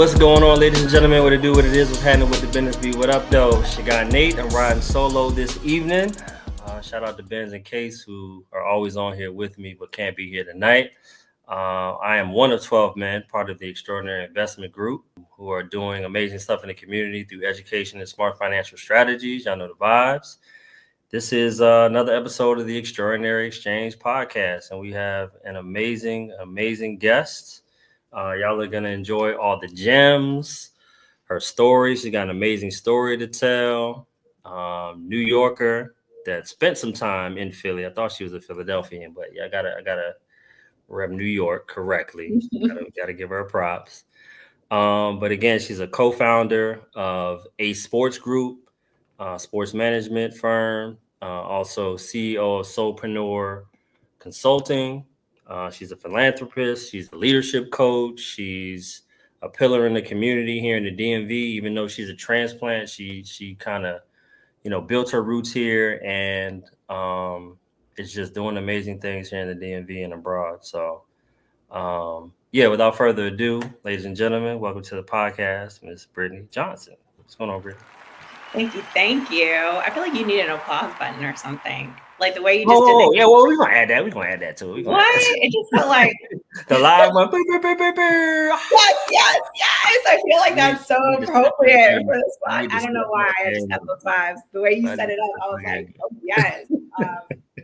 What's going on, ladies and gentlemen? What it do, what it is, what's happening with the business be? What up, though? It's your guy Nate. I'm riding solo this evening. Shout out to Benz and Case, who are always on here with me but can't be here tonight. I am one of 12 men, part of the Extraordinary Investment Group, who are doing amazing stuff in the community through education and smart financial strategies. Y'all know the vibes. This is another episode of the Extraordinary Exchange podcast, and we have an amazing guest. Y'all are going to enjoy all the gems, her story. She got an amazing story to tell. New Yorker that spent some time in Philly. I thought she was a Philadelphian, but yeah, I gotta rep New York correctly. Gotta give her props. But again, she's a co-founder of A Sports Group, sports management firm, also CEO of Soulpreneur Consulting. She's a philanthropist. She's a leadership coach. She's a pillar in the community here in the DMV. Even though she's a transplant, she kind of, built her roots here and is just doing amazing things here in the DMV and abroad. So, without further ado, ladies and gentlemen, welcome to the podcast, Miss Brittany Johnson. What's going on, Brittany? Thank you. I feel like you need an applause button or something. Like the way you just did it. Yeah, well, we're going to add that. We're going to add that too. What? It just felt like... the live one. Yes. I feel like that's so appropriate for this spot. I don't know why. I just have those vibes. The way you set it up, I was like, oh, yes.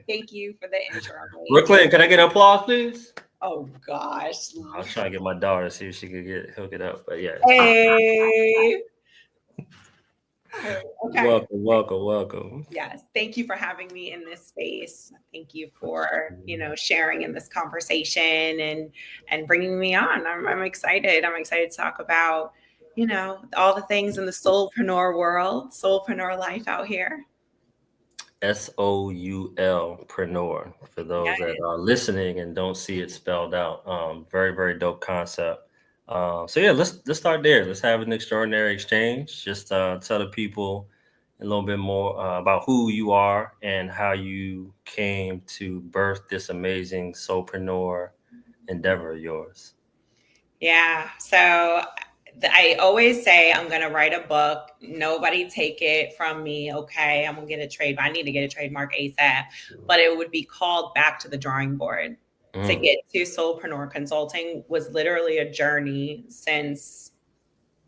Thank you for the intro. Brooklyn, can I get an applause, please? Oh, gosh. I was trying to get my daughter to see if she could hook it up. But yeah. Hey. Okay. Welcome. Yes. Thank you for having me in this space. Thank you for, sharing in this conversation and bringing me on. I'm excited. I'm excited to talk about, all the things in the soulpreneur world, soulpreneur life out here. Soulpreneur for those that are listening and don't see it spelled out. Very, very dope concept. Let's start there. Let's have an extraordinary exchange. Just tell the people a little bit more about who you are and how you came to birth this amazing soulpreneur endeavor of yours. Yeah. So I always say I'm going to write a book. Nobody take it from me. Okay. I'm going to get a trade. I need to get a trademark ASAP, but it would be called Back to the Drawing Board. To get to Soulpreneur Consulting was literally a journey since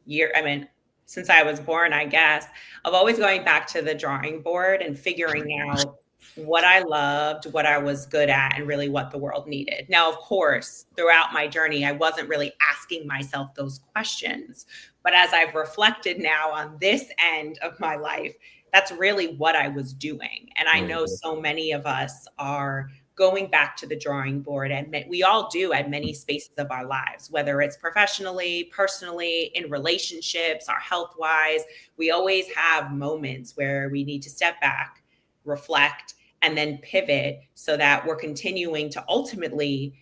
I was born, I guess, of always going back to the drawing board and figuring out what I loved, what I was good at, and really what the world needed. Now, of course, throughout my journey, I wasn't really asking myself those questions. But as I've reflected now on this end of my life, that's really what I was doing. And I know so many of us are going back to the drawing board, and we all do at many spaces of our lives, whether it's professionally, personally, in relationships, our health-wise. We always have moments where we need to step back, reflect, and then pivot so that we're continuing to ultimately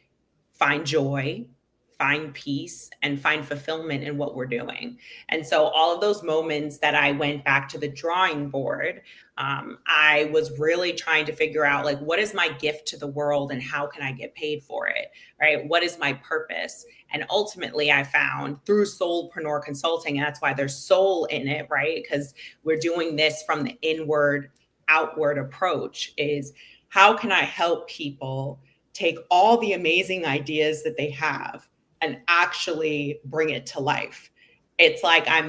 find joy, find peace, and find fulfillment in what we're doing. And so all of those moments that I went back to the drawing board, I was really trying to figure out, like, what is my gift to the world and how can I get paid for it, right? What is my purpose? And ultimately I found through Soulpreneur Consulting, and that's why there's soul in it, right? Because we're doing this from the inward, outward approach, is how can I help people take all the amazing ideas that they have and actually bring it to life. It's like I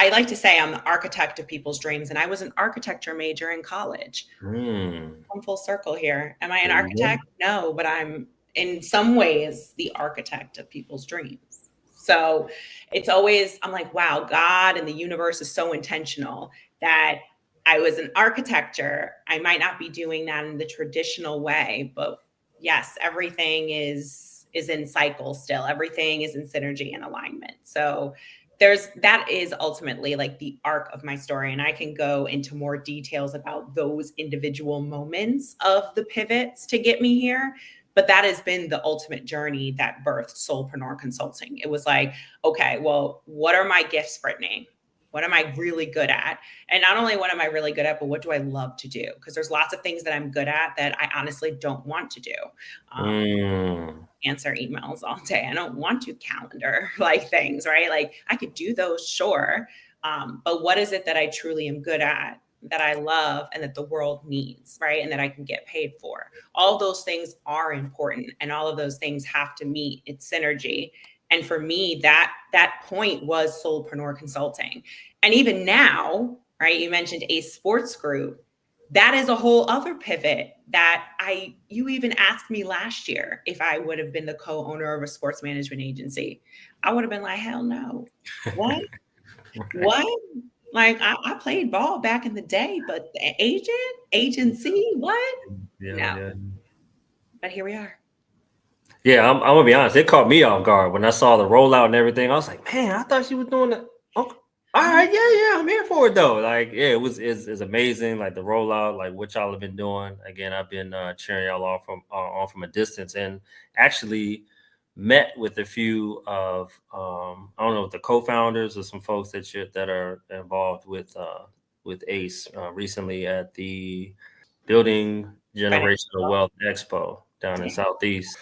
like to say I'm the architect of people's dreams. And I was an architecture major in college. I'm full circle here. Am I an architect? No, but I'm in some ways the architect of people's dreams. So it's always, I'm like, wow, God and the universe is so intentional that I was an architecture. I might not be doing that in the traditional way, but yes, everything is in cycle still. Everything is in synergy and alignment. So that is ultimately like the arc of my story. And I can go into more details about those individual moments of the pivots to get me here. But that has been the ultimate journey that birthed Soulpreneur Consulting. It was like, okay, well, what are my gifts, Brittany? What am I really good at? And not only what am I really good at, but what do I love to do? Because there's lots of things that I'm good at that I honestly don't want to do. answer emails all day. I don't want to calendar like things, right? Like I could do those, sure. But what is it that I truly am good at, that I love, and that the world needs, right? And that I can get paid for. All those things are important, and all of those things have to meet its synergy. And for me, that point was Soulpreneur Consulting. And even now, right? You mentioned a sports group. That is a whole other pivot that you even asked me last year if I would have been the co-owner of a sports management agency. I would have been like, hell no. What? Right. What? Like I played ball back in the day, but the agency, what? Yeah, No. yeah. But here we are. Yeah, I'm gonna be honest. It caught me off guard when I saw the rollout and everything. I was like, man, I thought she was doing that. Okay. All right, yeah, I'm here for it though. Like, yeah, it's amazing. Like the rollout, like what y'all have been doing. Again, I've been cheering y'all on from a distance, and actually met with a few of I don't know, the co-founders or some folks that are involved with ACE recently at the Building Generational Wealth Expo down in Yeah. Southeast.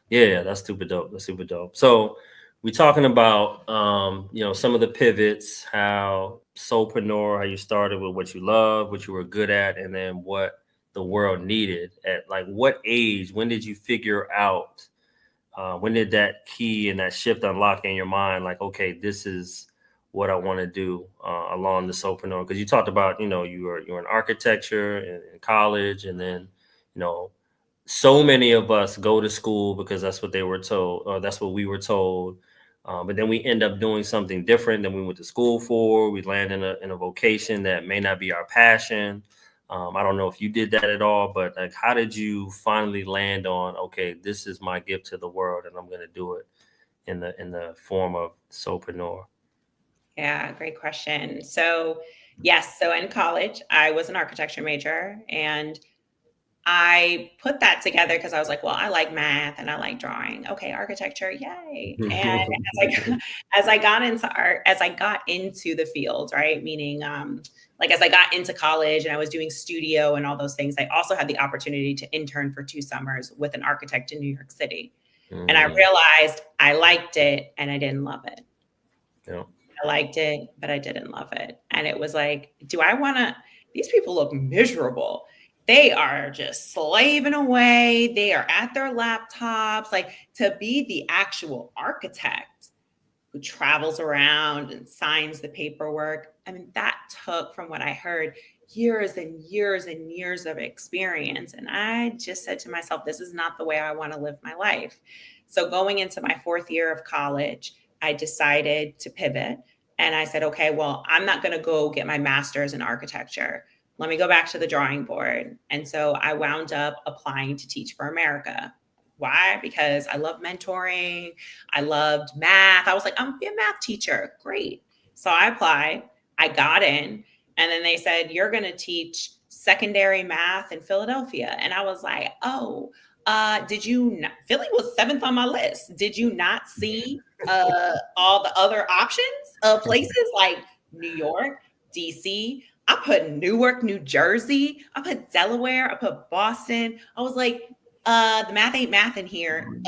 Yeah, that's super dope. That's super dope. So we're talking about some of the pivots, how Soulpreneur, how you started with what you love, what you were good at, and then what the world needed. At like what age? When did you figure out? When did that key and that shift unlock in your mind? Like, okay, this is what I want to do along the Soulpreneur. Because you talked about, you were in architecture in college, and then, you know, so many of us go to school because that's what they were told, or that's what we were told. But then we end up doing something different than we went to school for. We land in a vocation that may not be our passion. I don't know if you did that at all, but like, how did you finally land on, okay, this is my gift to the world, and I'm going to do it in the form of Soulpreneur? Yeah, great question. So, yes, so in college, I was an architecture major, and I put that together because I was like, well, I like math and I like drawing. Okay, architecture, yay. And as I got into art, as I got into the field, right? Meaning like as I got into college and I was doing studio and all those things, I also had the opportunity to intern for 2 summers with an architect in New York City. And I Mm, realized I liked it and I didn't love it. yeah. I liked it, but I didn't love it. And it was like, do I want to? These people look miserable. They are just slaving away. They are at their laptops. Like to be the actual architect who travels around and signs the paperwork. I mean, that took, from what I heard, years and years and years of experience. And I just said to myself, this is not the way I want to live my life. So going into my 4th year of college, I decided to pivot. And I said, okay, well, I'm not going to go get my master's in architecture. Let me go back to the drawing board. And so I wound up applying to Teach for America. Why? Because I love mentoring. I loved math. I was like, I'm gonna be a math teacher. Great. So I applied, I got in, and then they said, you're going to teach secondary math in Philadelphia. And I was like, oh, did you not? Philly was 7th on my list. Did you not see all the other options of places like New York, DC? I put Newark, New Jersey. I put Delaware. I put Boston. I was like, the math ain't math in here.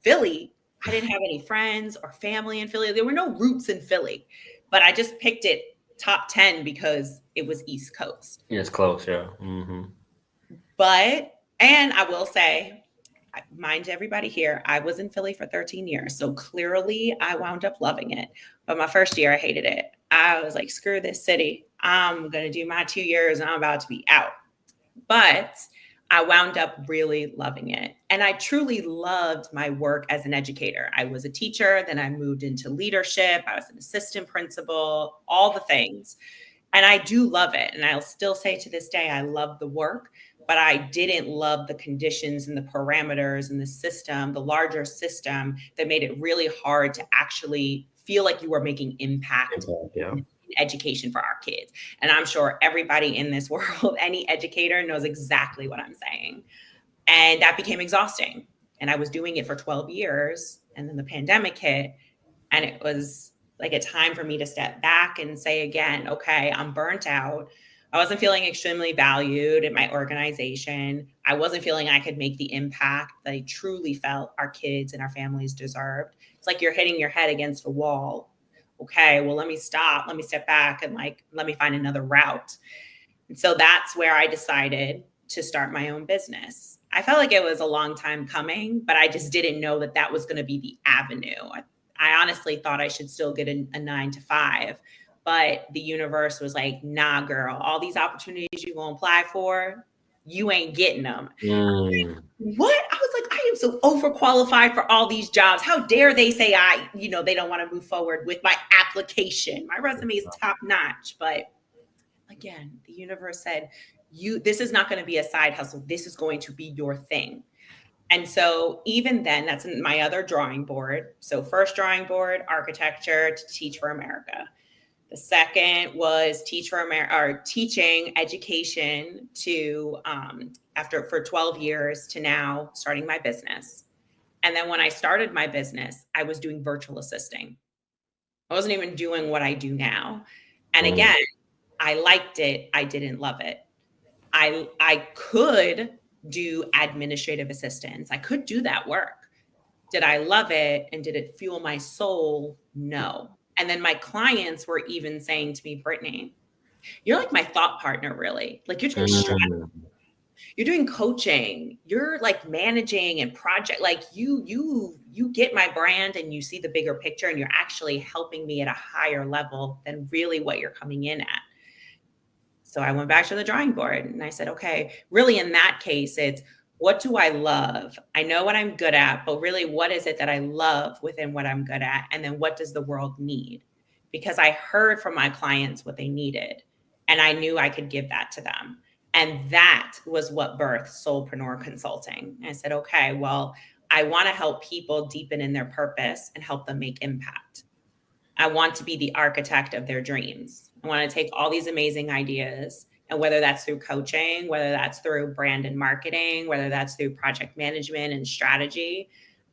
Philly, I didn't have any friends or family in Philly. There were no roots in Philly, but I just picked it top 10 because it was East Coast. Yeah, it's close. Yeah. Mm-hmm. But, and I will say, mind everybody here, I was in Philly for 13 years. So clearly I wound up loving it. But my first year, I hated it. I was like, screw this city. I'm going to do my 2 years and I'm about to be out. But I wound up really loving it. And I truly loved my work as an educator. I was a teacher, then I moved into leadership. I was an assistant principal, all the things. And I do love it. And I'll still say to this day, I love the work, but I didn't love the conditions and the parameters and the system, the larger system that made it really hard to actually feel like you were making impact Yeah. in education for our kids. And I'm sure everybody in this world, any educator knows exactly what I'm saying. And that became exhausting. And I was doing it for 12 years. And then the pandemic hit. And it was like a time for me to step back and say again, okay, I'm burnt out. I wasn't feeling extremely valued in my organization. I wasn't feeling I could make the impact that I truly felt our kids and our families deserved. It's like you're hitting your head against a wall. Okay, well, let me stop. Let me step back and like, let me find another route. And so that's where I decided to start my own business. I felt like it was a long time coming, but I just didn't know that that was going to be the avenue. I honestly thought I should still get a 9 to 5, but the universe was like, nah, girl, all these opportunities you're going to apply for, you ain't getting them. Mm. What? I was like, I am so overqualified for all these jobs. How dare they say they don't want to move forward with my application? My resume is top notch, but again, the universe said, this is not going to be a side hustle. This is going to be your thing. And so even then, that's my other drawing board. So first drawing board, architecture to teach for America. The second was teach for America, or teaching education to for 12 years to now starting my business. And then when I started my business, I was doing virtual assisting. I wasn't even doing what I do now. And again, I liked it. I didn't love it. I could do administrative assistance. I could do that work. Did I love it and did it fuel my soul? No. And then my clients were even saying to me, Brittany, you're like my thought partner, really. Like you're doing strategy, Mm. you're doing coaching, you're like managing and project, like you get my brand and you see the bigger picture and you're actually helping me at a higher level than really what you're coming in at. So I went back to the drawing board and I said, okay, really in that case, it's what do I love? I know what I'm good at, but really what is it that I love within what I'm good at? And then what does the world need? Because I heard from my clients what they needed and I knew I could give that to them. And that was what birthed Soulpreneur Consulting. I said, okay, well, I want to help people deepen in their purpose and help them make impact. I want to be the architect of their dreams. I want to take all these amazing ideas, and whether that's through coaching, whether that's through brand and marketing, whether that's through project management and strategy,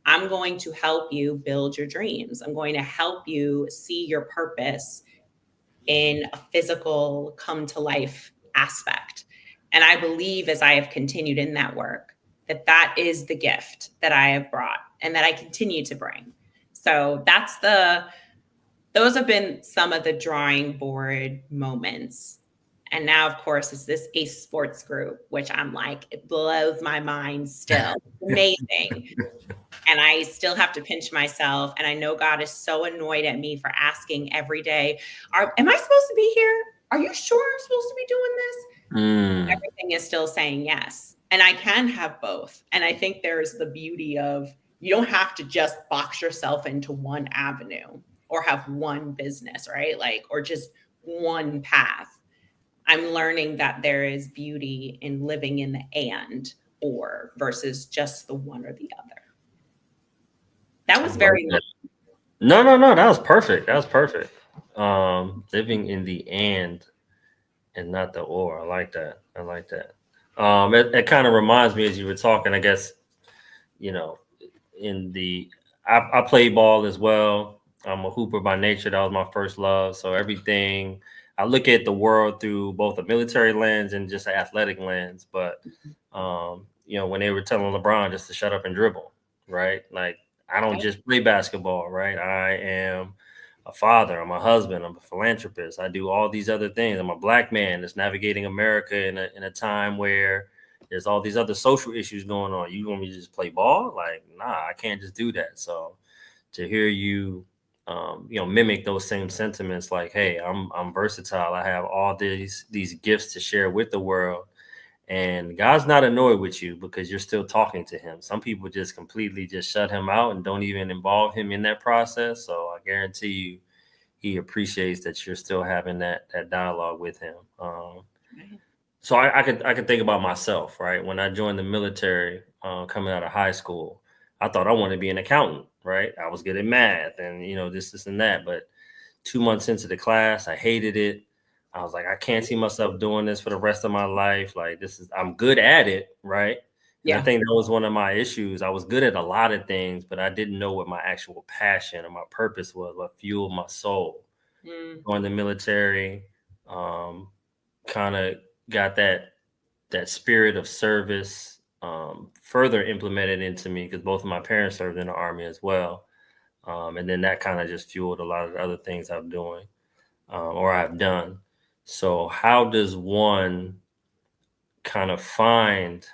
I'm going to help you build your dreams. I'm going to help you see your purpose in a physical come to life aspect. And I believe as I have continued in that work, that that is the gift that I have brought and that I continue to bring. So those have been some of the drawing board moments. And now, of course, is this ACE Sports Group, which I'm like, it blows my mind still. Amazing. And I still have to pinch myself. And I know God is so annoyed at me for asking every day, am I supposed to be here? Are you sure I'm supposed to be doing this? Everything is still saying yes. And I can have both. And I think there's the beauty of you don't have to just box yourself into one avenue or have one business, right? Like, or just one path. I'm learning that there is beauty in living in the and or versus just the one or the other. That was very That. No. That was perfect. That was perfect. Living in the and not the or. I like that. I like that. It kind of reminds me as you were talking, I guess, you know, in the I play ball as well. I'm a hooper by nature. That was my first love. So everything I look at the world through both a military lens and just an athletic lens. But when they were telling LeBron just to shut up and dribble, right? Like I don't right. just play basketball, right? I am a father. I'm a husband. I'm a philanthropist. I do all these other things. I'm a black man that's navigating America in a time where there's all these other social issues going on. You want me to just play ball? Like, nah, I can't just do that. So to hear you, mimic those same sentiments, like, hey, I'm versatile. I have all these gifts to share with the world, and God's not annoyed with you because you're still talking to Him. Some people just completely just shut Him out and don't even involve Him in that process. So I guarantee you, He appreciates that you're still having that dialogue with Him. So I could think about myself, right? When I joined the military, coming out of high school, I thought I wanted to be an accountant, right? I was good at math and this and that. But 2 months into the class, I hated it. I was like, I can't see myself doing this for the rest of my life. Like I'm good at it, right? And I Yeah. think that was one of my issues. I was good at a lot of things, but I didn't know what my actual passion or my purpose was, what fueled my soul. Mm. Joined the military. kind of got that spirit of service further implemented into me because both of my parents served in the Army as well. And then that kind of just fueled a lot of the other things I'm doing or I've done. So how does one kind of find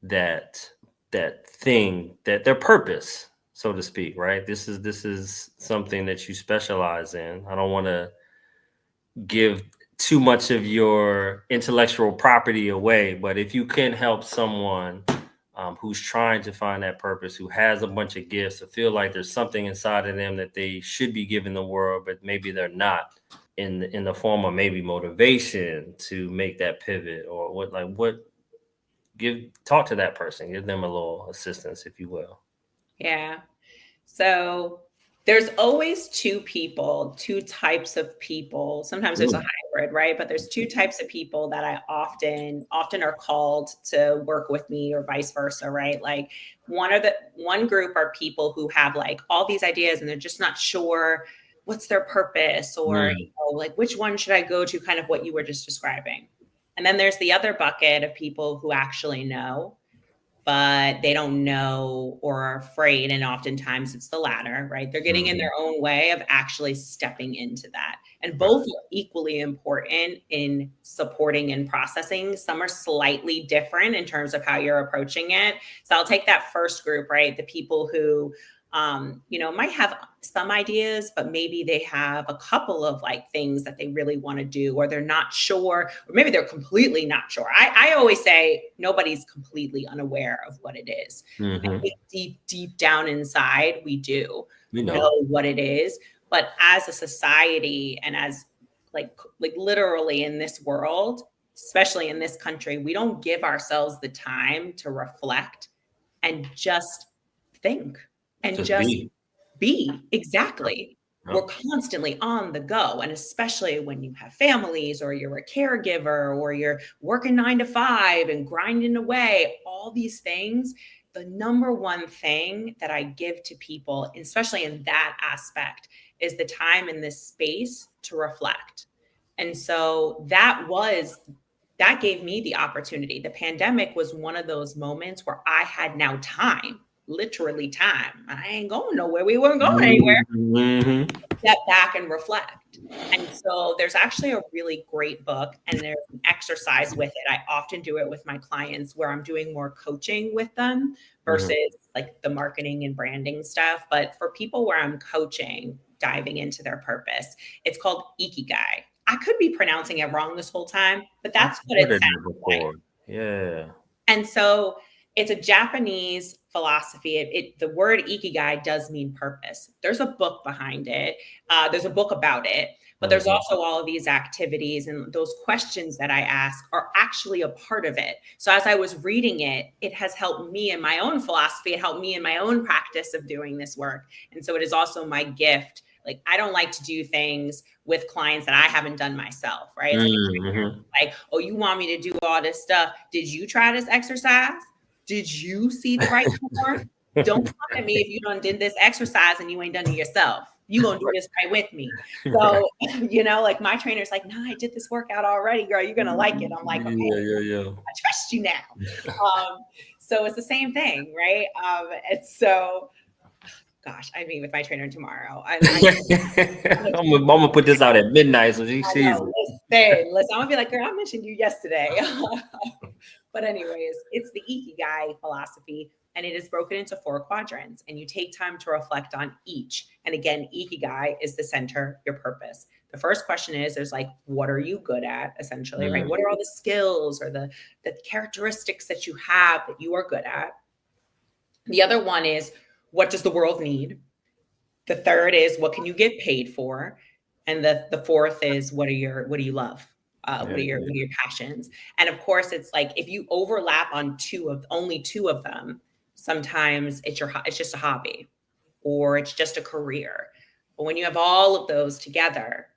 that that thing, that their purpose, so to speak, right? This is something that you specialize in. I don't want to give too much of your intellectual property away, but if you can help someone who's trying to find that purpose, who has a bunch of gifts, to feel like there's something inside of them that they should be giving the world, but maybe they're not, in the form of maybe motivation to make that pivot, or what give talk to that person, give them a little assistance, if you will. Yeah. So there's always two types of people. Sometimes there's a Mm. hybrid, right? But there's two types of people that I often are called to work with me or vice versa, right? Like one group are people who have like all these ideas and they're just not sure what's their purpose or Mm. like which one should I go to, kind of what you were just describing. And then there's the other bucket of people who actually know, but they don't know or are afraid. And oftentimes it's the latter, right? They're getting in Mhm. their own way of actually stepping into that. And Right. both are equally important in supporting and processing. Some are slightly different in terms of how you're approaching it. So I'll take that first group, right? The people who, might have some ideas, but maybe they have a couple of like things that they really want to do, or they're not sure, or maybe they're completely not sure. I always say nobody's completely unaware of what it is. I Hmm. think deep down inside, we do You know. know what it is. But as a society and as like literally in this world, especially in this country, we don't give ourselves the time to reflect and just think and Just just be. be. Yep. Exactly. We're Yep. constantly on the go. And especially when you have families or you're a caregiver or you're working 9 to 5 and grinding away, all these things, the number one thing that I give to people, especially in that aspect, is the time in this space to reflect. And so that gave me the opportunity. The pandemic was one of those moments where I had now time, literally time. I ain't going nowhere. We weren't going anywhere. Hmm. Step back and reflect. And so there's actually a really great book and there's an exercise with it. I often do it with my clients where I'm doing more coaching with them Hmm. versus like the marketing and branding stuff. But for people where I'm coaching, diving into their purpose, it's called Ikigai. I could be pronouncing it wrong this whole time, but I've that's what heard it of sounds that like. before. Yeah. And so it's a Japanese philosophy. The word ikigai does mean purpose. There's a book behind it. There's a book about it, but there's Hmm. also all of these activities and those questions that I ask are actually a part of it. So as I was reading it, it has helped me in my own philosophy. It helped me in my own practice of doing this work. And so it is also my gift. Like I don't like to do things with clients that I haven't done myself, right? It's like Hmm. like, oh, you want me to do all this stuff? Did you try this exercise? Did you see the right form? Don't come at me if you done did this exercise and you ain't done it yourself. You gonna do this right with me. Right. So, like my trainer's like, nah, I did this workout already, girl. You're gonna like it. I'm like, okay, Yeah, yeah, yeah. I trust you now. So it's the same thing, right? And so, gosh, I meet with my trainer tomorrow. I'm gonna put this out at midnight so she I sees know. it. Listen. I'm gonna be like, girl, I mentioned you yesterday. But anyways, it's the Ikigai philosophy, and it is broken into 4 quadrants, and you take time to reflect on each. And again, Ikigai is the center, your purpose. The first question is, there's like, what are you good at, essentially, right? Mm. What are all the skills or the characteristics that you have that you are good at? The other one is, what does the world need? The third is, what can you get paid for? And the fourth is, what do you love? Yeah, What yeah. are your passions? And of course, it's like if you overlap on only two of them, sometimes it's just a hobby or it's just a career. But when you have all of those together,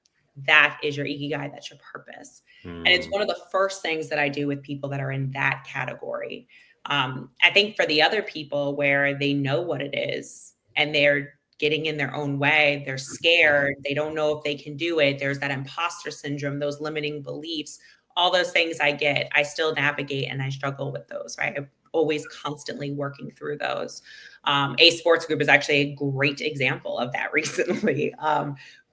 that is your ikigai, that's your purpose. And it's Mm. one of the first things that I do with people that are in that category. I think for the other people where they know what it is and they're getting in their own way, they're scared, they don't know if they can do it, there's that imposter syndrome, those limiting beliefs. all those things I get, I still navigate and I struggle with those, right? I'm always constantly working through those. A sports group is actually a great example of that recently.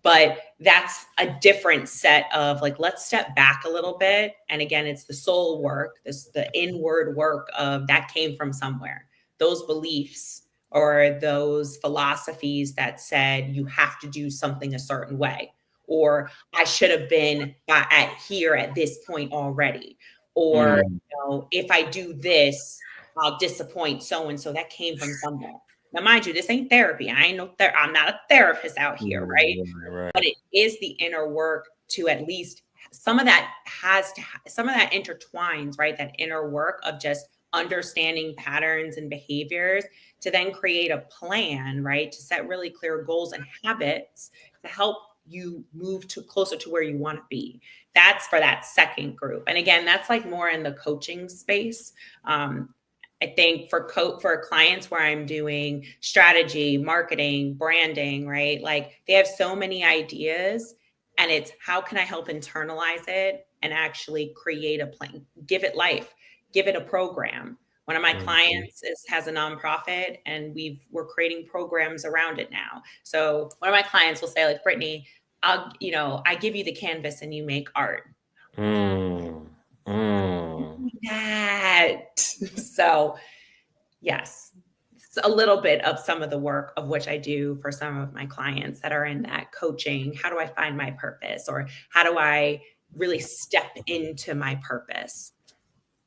But that's a different set of like, let's step back a little bit. And again, it's the soul work, the inward work of that came from somewhere. Those beliefs or those philosophies that said you have to do something a certain way, or I should have been at here at this point already, or Mm. if I do this, I'll disappoint so and so. That came from somewhere. Now, mind you, this ain't therapy. I'm not a therapist out here, right? Right, But it is the inner work to at least some of that some of that intertwines, right? That inner work of just understanding patterns and behaviors to then create a plan, right? To set really clear goals and habits to help you move to closer to where you want to be. That's for that second group. And again, that's like more in the coaching space. I think for clients where I'm doing strategy, marketing, branding, right? Like they have so many ideas, and it's how can I help internalize it and actually create a plan, give it life, give it a program. One of my clients has a nonprofit, and we're creating programs around it now. So one of my clients will say, like, Brittany, I give you the canvas and you make art. Mm. Mm. That. So yes, it's a little bit of some of the work of which I do for some of my clients that are in that coaching. How do I find my purpose, or how do I really step into my purpose?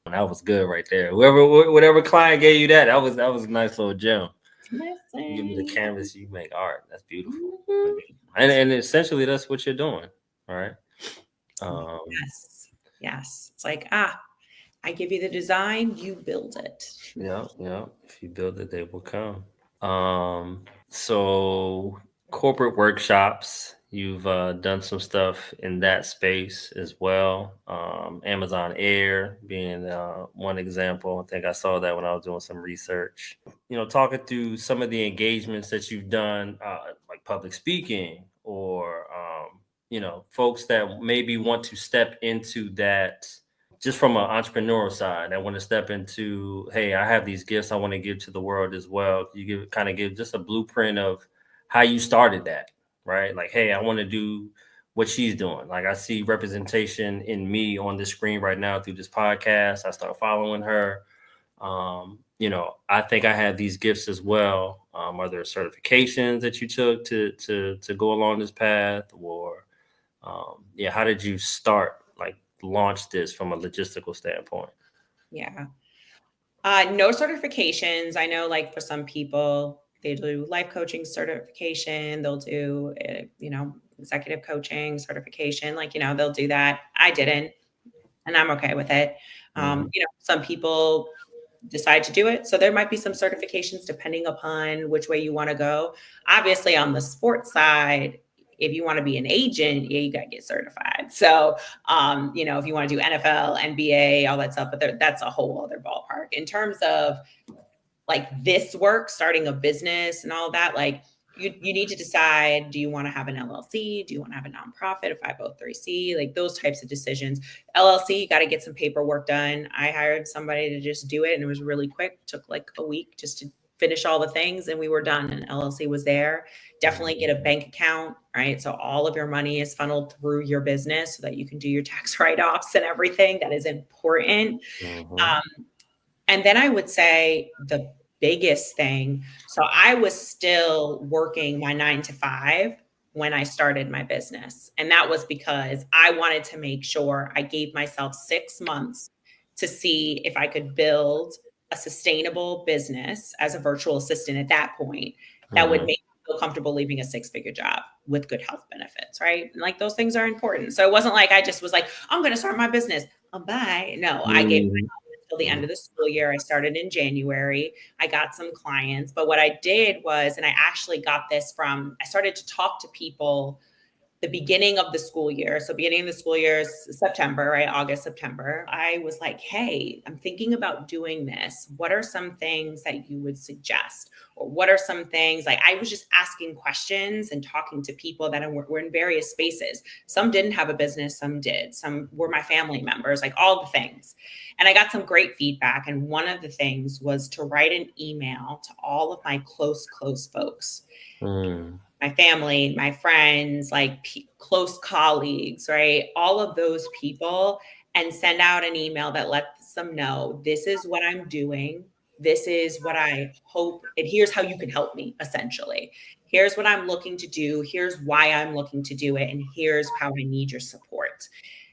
That was good right there. Whatever client gave you that was a nice little gem. You give me the Listen. canvas, you make art. That's beautiful. Mhm. And essentially that's what you're doing. All right. Um, Yes. Yes. It's like, I give you the design, you build it. yeah, yeah. If you build it, they will come. So corporate workshops, you've done some stuff in that space as well. Amazon Air being one example. I think I saw that when I was doing some research. Talking through some of the engagements that you've done, like public speaking, or folks that maybe want to step into that just from an entrepreneurial side. I want to step into, hey, I have these gifts I want to give to the world as well. You give just a blueprint of how you started that, right? Like, hey, I want to do what she's doing. Like, I see representation in me on this screen right now through this podcast. I start following her. I think I have these gifts as well. Are there certifications that you took to go along this path, or how did you start, like, launch this from a logistical standpoint? Yeah. No certifications. I know, like, for some people, they do life coaching certification. They'll do, executive coaching certification. Like, they'll do that. I didn't, and I'm okay with it. Mhm. Some people decide to do it. So there might be some certifications depending upon which way you want to go. Obviously, on the sports side, if you want to be an agent, yeah, you got to get certified. So, if you want to do NFL, NBA, all that stuff, but that's a whole other ballpark. In terms of like this work, starting a business and all that, like you need to decide, do you want to have an LLC? Do you want to have a nonprofit, a 503c? Like those types of decisions. LLC, you got to get some paperwork done. I hired somebody to just do it, and it was really quick. Took like a week just to finish all the things, and we were done, and LLC was there. Definitely get a bank account, right? So all of your money is funneled through your business so that you can do your tax write-offs and everything. That is important. Mhm. And then I would say the biggest thing, so I was still working my 9 to 5 when I started my business. And that was because I wanted to make sure I gave myself 6 months to see if I could build a sustainable business as a virtual assistant at that point that would Mhm. make me feel comfortable leaving a 6-figure job with good health benefits, right? And like those things are important. So it wasn't like I just was like, I'm going to start my business. Bye. No, I gave Mhm. till the end of the school year. I started in January. I got some clients, but what I did was, and I actually got this from, I started to talk to people the beginning of the school year. So beginning of the school year is September, right? August, September. I was like, hey, I'm thinking about doing this. What are some things that you would suggest? Or what are some things, like I was just asking questions and talking to people that were in various spaces. Some didn't have a business, some did. Some were my family members, like all the things. And I got some great feedback. And one of the things was to write an email to all of my close folks. My family, my friends, like close colleagues, right? All of those people, and send out an email that lets them know this is what I'm doing. This is what I hope, and here's how you can help me, essentially. Here's what I'm looking to do. Here's why I'm looking to do it. And here's how I need your support.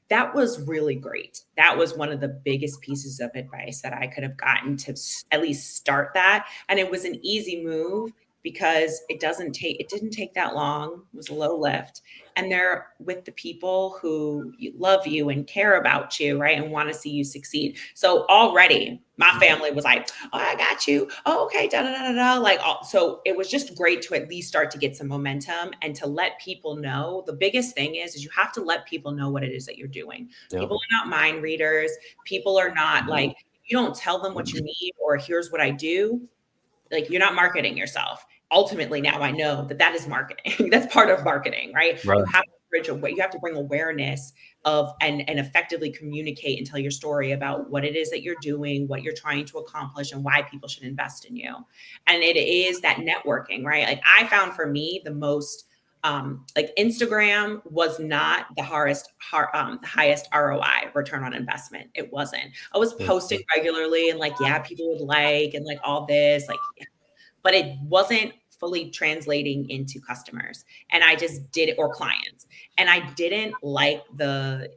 That was really great. That was one of the biggest pieces of advice that I could have gotten to at least start that. And it was an easy move because it didn't take that long. It was a low lift. And they're with the people who love you and care about you, right? And want to see you succeed. So already my family was like, oh, I got you. Oh, okay. Da, da, da, da, da. So it was just great to at least start to get some momentum and to let people know. The biggest thing is you have to let people know what it is that you're doing. Yep. People are not mind readers. People are not like, you don't tell them what you need or here's what I do. Like, you're not marketing yourself. Ultimately, now I know that is marketing. That's part of marketing, right? You have to bring awareness of and effectively communicate and tell your story about what it is that you're doing, what you're trying to accomplish, and why people should invest in you. And it is that networking, right? Like, I found for me the most like Instagram was not the highest ROI, return on investment. It wasn't. I was posting regularly and like, yeah, people would like, and like all this, like, yeah, but it wasn't fully translating into customers. And I just did it, or clients. And I didn't like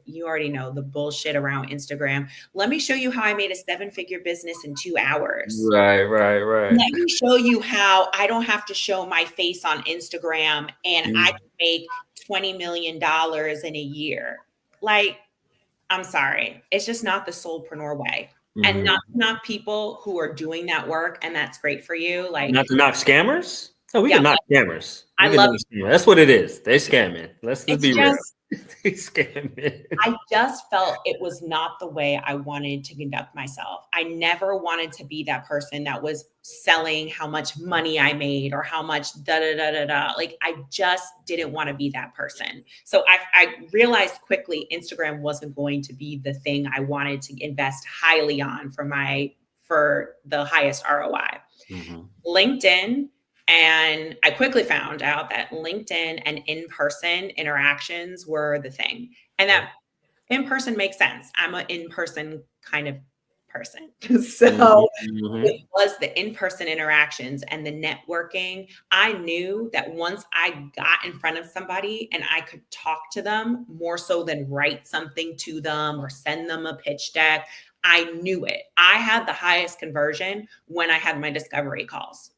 you already know, the bullshit around Instagram. Let me show you how I made a 7-figure business in 2 hours. Right. Let me show you how I don't have to show my face on Instagram and I can make $20 million in a year. Like, I'm sorry. It's just not the soulpreneur way. And not people who are doing that work, and that's great for you. Like, not to knock scammers. No, we can knock scammers. That's what it is. They scamming. Let's be real. They scamming. I just felt it was not the way I wanted to conduct myself. I never wanted to be that person that was selling how much money I made or how much da da da da da. Like, I just didn't want to be that person. So I realized quickly Instagram wasn't going to be the thing I wanted to invest highly on for the highest ROI. LinkedIn. And I quickly found out that LinkedIn and in-person interactions were the thing. And that in-person makes sense. I'm an in-person kind of person. So it was the in-person interactions and the networking. I knew that once I got in front of somebody and I could talk to them more so than write something to them or send them a pitch deck, I knew it. I had the highest conversion when I had my discovery calls.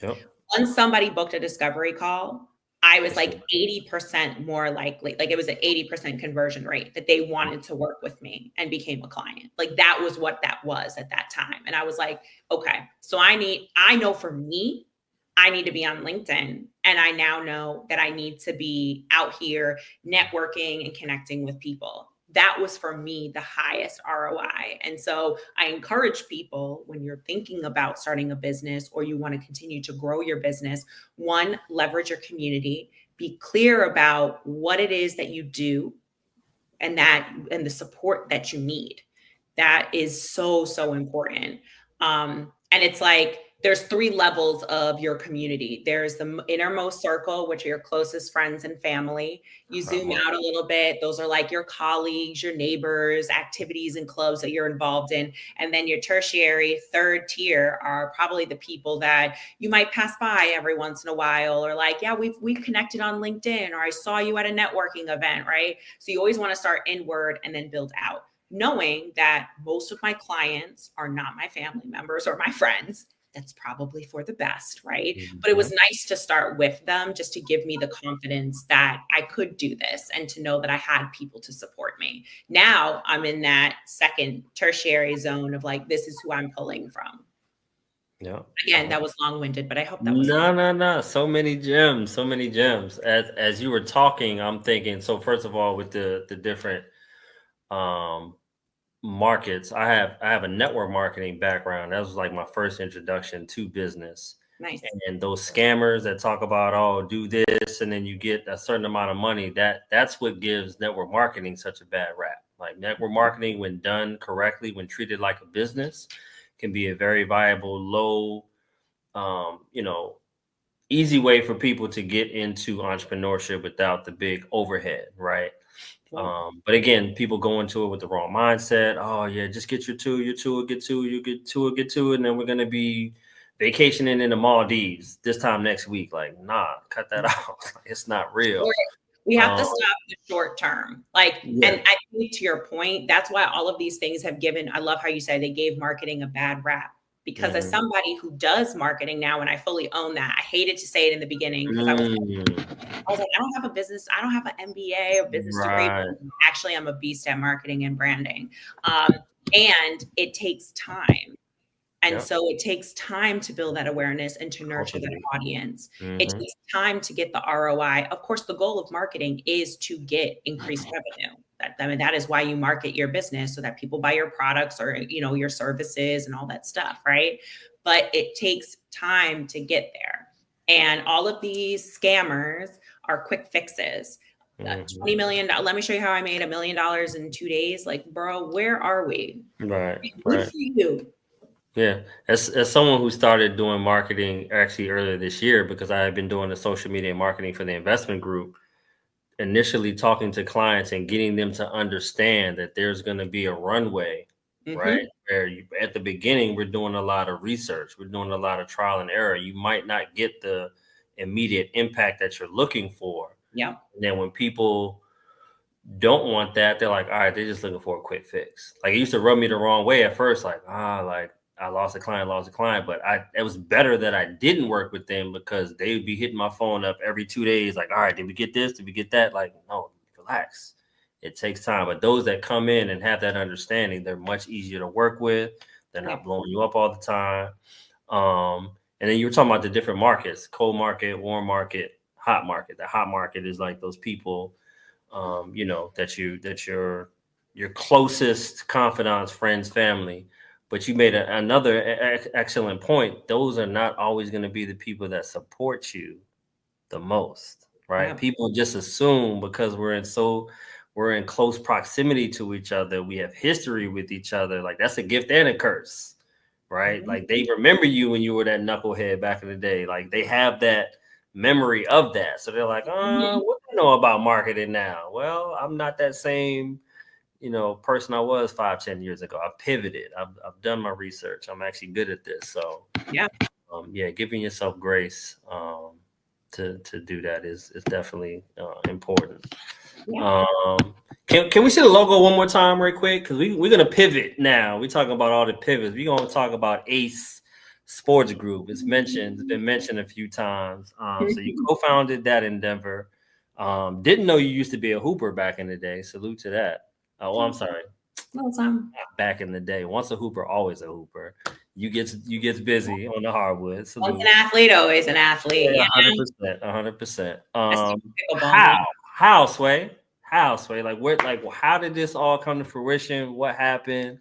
Yep. Once somebody booked a discovery call, I was like 80% more likely, like it was an 80% conversion rate that they wanted to work with me and became a client. Like, that was what that was at that time. And I was like, okay, so I know for me, I need to be on LinkedIn. And I now know that I need to be out here networking and connecting with people. That was for me the highest ROI. And so I encourage people, when you're thinking about starting a business or you want to continue to grow your business, one, leverage your community, be clear about what it is that you do and the support that you need. That is so, so important. And it's like, there's 3 levels of your community. There's the innermost circle, which are your closest friends and family. You zoom out a little bit. Those are like your colleagues, your neighbors, activities and clubs that you're involved in. And then your tertiary, third tier are probably the people that you might pass by every once in a while, or like, yeah, we've connected on LinkedIn, or I saw you at a networking event, right? So you always want to start inward and then build out, knowing that most of my clients are not my family members or my friends. That's probably for the best, right? But it was nice to start with them just to give me the confidence that I could do this and to know that I had people to support me. Now I'm in that second tertiary zone of like, this is who I'm pulling from. Yeah. Again, that was long-winded, but I hope that was No, no, no. So many gems, so many gems. As you were talking, I'm thinking, so first of all, with the different um markets, I have a network marketing background. That was like my first introduction to business. nice. And those scammers that talk about, oh, do this and then you get a certain amount of money, that's what gives network marketing such a bad rap. Like network marketing, when done correctly, when treated like a business, can be a very viable, low, you know, easy way for people to get into entrepreneurship without the big overhead, right? Yeah. But again, people go into it with the wrong mindset. Oh yeah, just get your two will get two, you get two will get two, and then we're gonna be vacationing in the Maldives this time next week. Like, nah, cut that out. It's not real. We have to Um, stop the short term. Like, yeah. and I think to your point, that's why all of these things have given, I love how you say they gave marketing a bad rap. Because as Mhm. somebody who does marketing now, and I fully own that, I hated to say it in the beginning because Mm, I was like, I don't have a business, I don't have an MBA or business degree. right. Actually, I'm a beast at marketing and branding. And it takes time. And Yep. so it takes time to build that awareness and to nurture that Cultivate. audience. It Hmm. takes time to get the ROI. Of course, the goal of marketing is to get increased revenue. I mean, that is why you market your business so that people buy your products or, your services and all that stuff, right? But it takes time to get there. And all of these scammers are quick fixes. Hmm. 20 million, let me show you how I made $1 million in 2 days. Like, bro, where are we? Right. Good Right. for you. Yeah, as someone who started doing marketing actually earlier this year, because I had been doing the social media marketing for the investment group, initially talking to clients and getting them to understand that there's going to be a runway, right? Hmm. Where at the beginning, we're doing a lot of research, we're doing a lot of trial and error. You might not get the immediate impact that you're looking for. Yep. And then when people don't want that, they're like, all right, they're just looking for a quick fix. Like it used to rub me the wrong way at first, like I lost a client, but it was better that I didn't work with them because they would be hitting my phone up every 2 days, like, all right, did we get this? Did we get that? Like, no, relax. It takes time. But those that come in and have that understanding, they're much easier to work with. They're not Yep. blowing you up all the time. And then you were talking about the different markets: cold market, warm market, hot market. The hot market is like those people that your closest confidants, friends, family. But you made another excellent point. Those are not always going to be the people that support you the most, right? Yep. People just assume because we're in close proximity to each other, we have history with each other. Like that's a gift and a curse, right? Mhm. Like they remember you when you were that knucklehead back in the day. Like they have that memory of that. So they're like, Mhm. what do you know about marketing now? Well, I'm not that same, person I was 5, 10 years ago. I pivoted. I've done my research. I'm actually good at this. So Yeah. yeah, giving yourself grace to do that is definitely important. Yeah. Um, can we see the logo one more time, real quick? Because we're gonna pivot now. We're talking about all the pivots. We're gonna talk about Ace Sports Group. It's been mentioned a few times. So you co-founded that endeavor. Didn't know you used to be a hooper back in the day. Salute to that. Oh, I'm sorry. Well, some Back in the day, once a hooper, always a hooper. You gets busy on the hardwood. once an Salute. athlete, always an athlete. Yeah, Yeah. 100%, 100%. I see pickleball now. How, Sway? How, Sway? Like, how did this all come to fruition? What happened?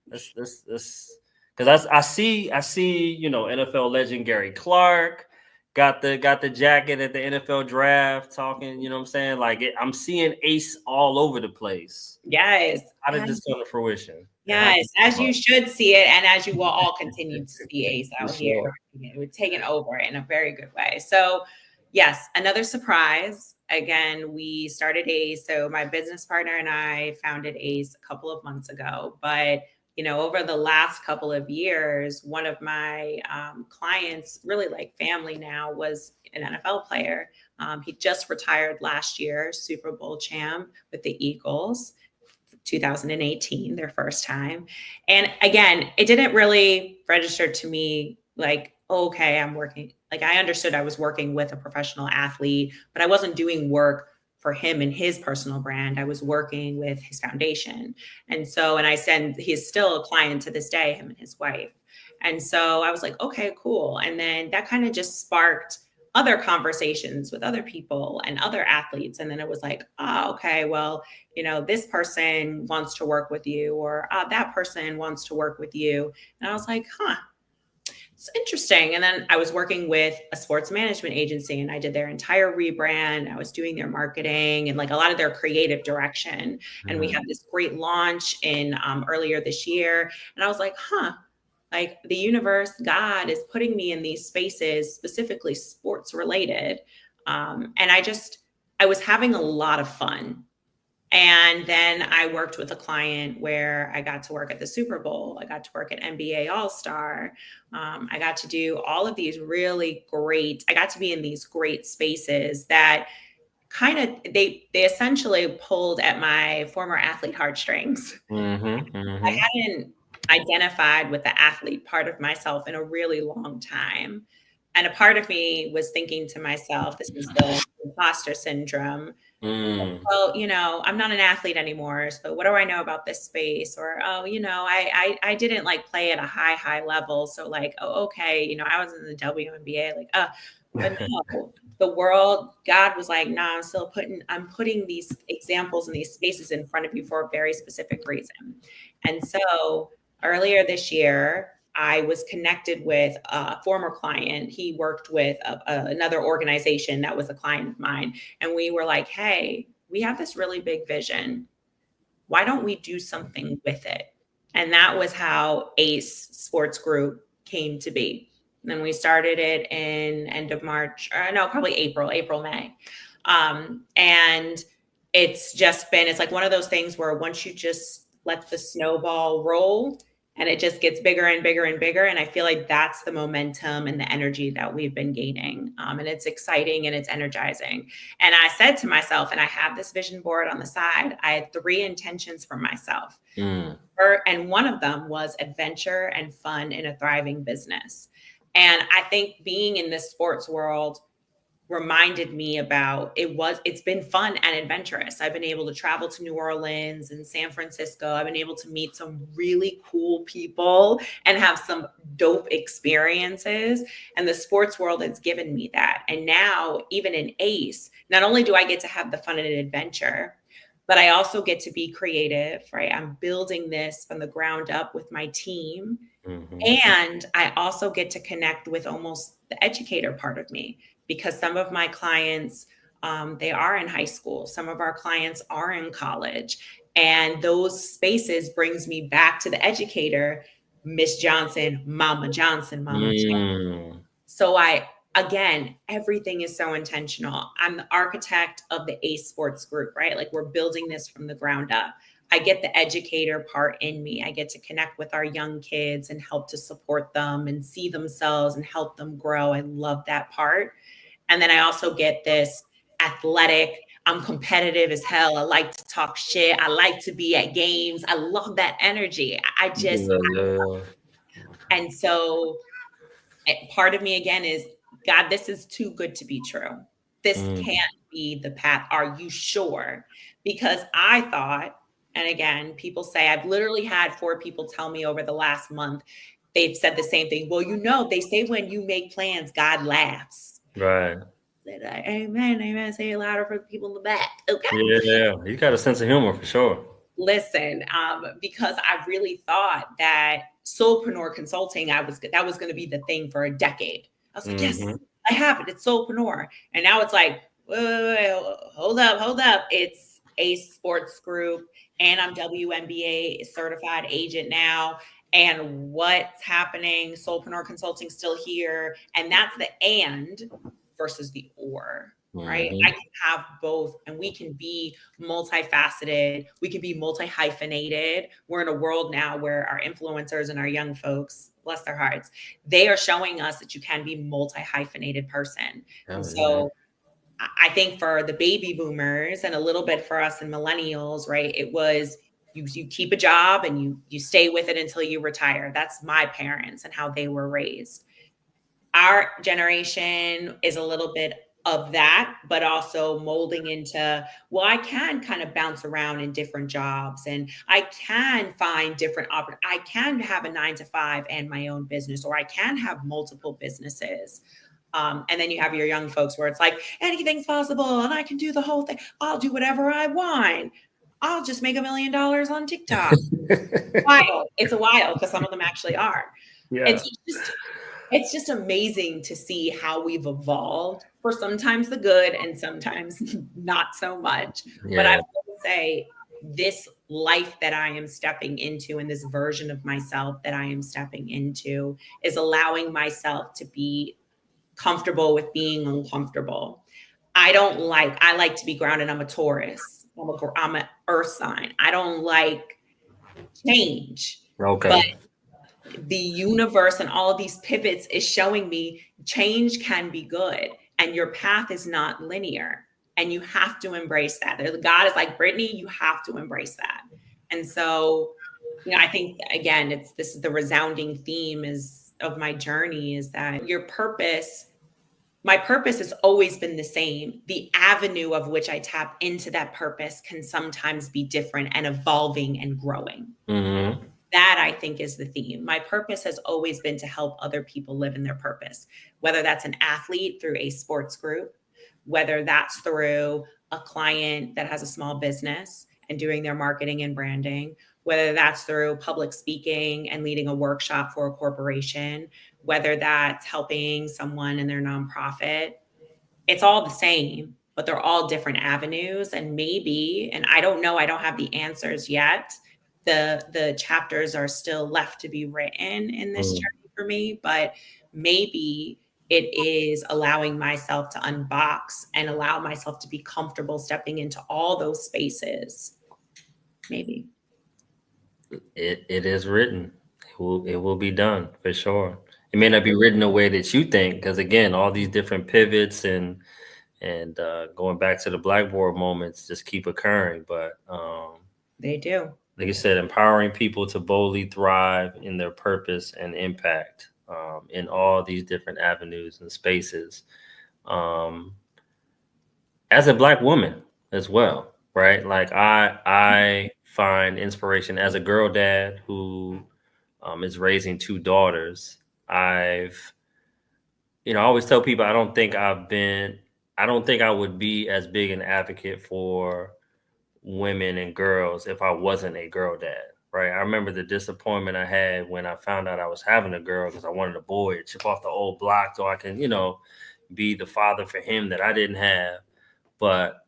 Because I see, NFL legend Gary Clark got the jacket at the NFL draft talking, you know what I'm saying? Like, I'm seeing Ace all over the place. Yes. How did Yes. this come to fruition? And how did Yes. this As come you up? should see it, and as you will all continue to see Ace For out here. sure. We're taking over in a very good way. So, yes, another surprise. Again, we started Ace. So, my business partner and I founded Ace a couple of months ago. But, over the last couple of years, one of my clients, really like family now, was an NFL player. He just retired last year, Super Bowl champ with the Eagles. 2018, their first time. And again, it didn't really register to me like, oh, okay, I'm working. Like I understood I was working with a professional athlete, but I wasn't doing work for him and his personal brand. I was working with his foundation. And so, and I said, he's still a client to this day, him and his wife. And so I was like, okay, cool. And then that kind of just sparked other conversations with other people and other athletes. And then it was like, oh, okay, well, this person wants to work with you, or that person wants to work with you. And I was like, huh, it's interesting. And then I was working with a sports management agency, and I did their entire rebrand. I was doing their marketing and like a lot of their creative direction. And we had this great launch in earlier this year. And I was like, huh, like the universe, God is putting me in these spaces, specifically sports related. And I was having a lot of fun. And then I worked with a client where I got to work at the Super Bowl. I got to work at NBA All Star. I got to do all of these really great, I got to be in these great spaces that kind of, they essentially pulled at my former athlete heartstrings. Mm-hmm. I Mm-hmm. hadn't identified with the athlete part of myself in a really long time. And a part of me was thinking to myself, this is the imposter syndrome. Mm. Well, I'm not an athlete anymore. So what do I know about this space? Or, oh, I didn't like play at a high level. So like, oh, okay, I was in the WNBA, like, but no, the world, God was like, nah, I'm putting these examples and these spaces in front of you for a very specific reason. And so earlier this year, I was connected with a former client. He worked with another organization that was a client of mine. And we were like, hey, we have this really big vision. Why don't we do something with it? And that was how ACE Sports Group came to be. And then we started it in end of March, or no, probably April, May. And it's like one of those things where once you just let the snowball roll, and it just gets bigger and bigger and bigger. And I feel like that's the momentum and the energy that we've been gaining. And it's exciting and it's energizing. And I said to myself, and I have this vision board on the side, I had 3 intentions for myself. Mm. And one of them was adventure and fun in a thriving business. And I think being in this sports world reminded me about it's been fun and adventurous. I've been able to travel to New Orleans and San Francisco. I've been able to meet some really cool people and have some dope experiences. And the sports world has given me that. And now, even in ACE, not only do I get to have the fun and adventure, but I also get to be creative, right? I'm building this from the ground up with my team. Mm-hmm. And I also get to connect with almost the educator part of me, because some of my clients, they are in high school. Some of our clients are in college. And those spaces brings me back to the educator, Miss Johnson, Mama Johnson, Mama Johnson. Mm. So again, everything is so intentional. I'm the architect of the ACE Sports Group, right? Like we're building this from the ground up. I get the educator part in me. I get to connect with our young kids and help to support them and see themselves and help them grow. I love that part. And then I also get this athletic, I'm competitive as hell. I like to talk shit. I like to be at games. I love that energy. Yeah. And so part of me again is, God, this is too good to be true. This Mm. can't be the path. Are you sure? Because I thought, and again, people say, I've literally had 4 people tell me over the last month, they've said the same thing. Well, they say when you make plans, God laughs. Right. Amen, amen. Say it louder for the people in the back. Okay. Yeah. You got a sense of humor for sure. Listen, because I really thought that Soulpreneur Consulting, that was going to be the thing for a decade. I was like, yes, Mm-hmm. I have it. It's Soulpreneur. And now it's like, wait, hold up. It's ACE Sports Group, and I'm WNBA certified agent now. And what's happening? Soulpreneur Consulting still here. And that's the and versus the or. Right? Mm-hmm. I can have both, and we can be multifaceted. We can be multi-hyphenated. We're in a world now where our influencers and our young folks, bless their hearts, they are showing us that you can be multi-hyphenated person. And so I think for the baby boomers and a little bit for us and millennials, right, it was you keep a job and you stay with it until you retire. That's my parents and how they were raised. Our generation is a little bit of that, but also molding into, well, I can kind of bounce around in different jobs and I can find different I can have a 9 to 5 and my own business, or I can have multiple businesses. And then you have your young folks where it's like, anything's possible and I can do the whole thing. I'll do whatever I want. I'll just make $1 million on TikTok. Wild. It's a wild, because some of them actually are. Yeah. It's just amazing to see how we've evolved, for sometimes the good and sometimes not so much. But I Yeah. will say, this life that I am stepping into and this version of myself that I am stepping into is allowing myself to be comfortable with being uncomfortable. I like to be grounded. I'm a Taurus. I'm an earth sign. I don't like change. But Okay. the universe and all of these pivots is showing me change can be good and your path is not linear, and you have to embrace that. God is like, Brittany, you have to embrace that. And so, I think, again, this is the resounding theme is of my journey, is that my purpose has always been the same. The avenue of which I tap into that purpose can sometimes be different and evolving and growing. Mm-hmm. That, I think, is the theme. My purpose has always been to help other people live in their purpose, whether that's an athlete through a sports group, whether that's through a client that has a small business and doing their marketing and branding, whether that's through public speaking and leading a workshop for a corporation, whether that's helping someone in their nonprofit. It's all the same, but they're all different avenues. And maybe, and I don't know, I don't have the answers yet. The chapters are still left to be written in this Mm. journey for me, but maybe it is allowing myself to unbox and allow myself to be comfortable stepping into all those spaces. Maybe. It is written. It will be done for sure. It may not be written the way that you think, because again, all these different pivots and going back to the blackboard moments just keep occurring. But They do. like you said, empowering people to boldly thrive in their purpose and impact in all these different avenues and spaces. Um, as a black woman as well, right? Like I find inspiration as a girl dad who is raising two daughters. I've I always tell people I don't think I would be as big an advocate for women and girls if I wasn't a girl dad, right? I remember the disappointment I had when I found out I was having a girl, because I wanted a boy to chip off the old block so I can, be the father for him that I didn't have. But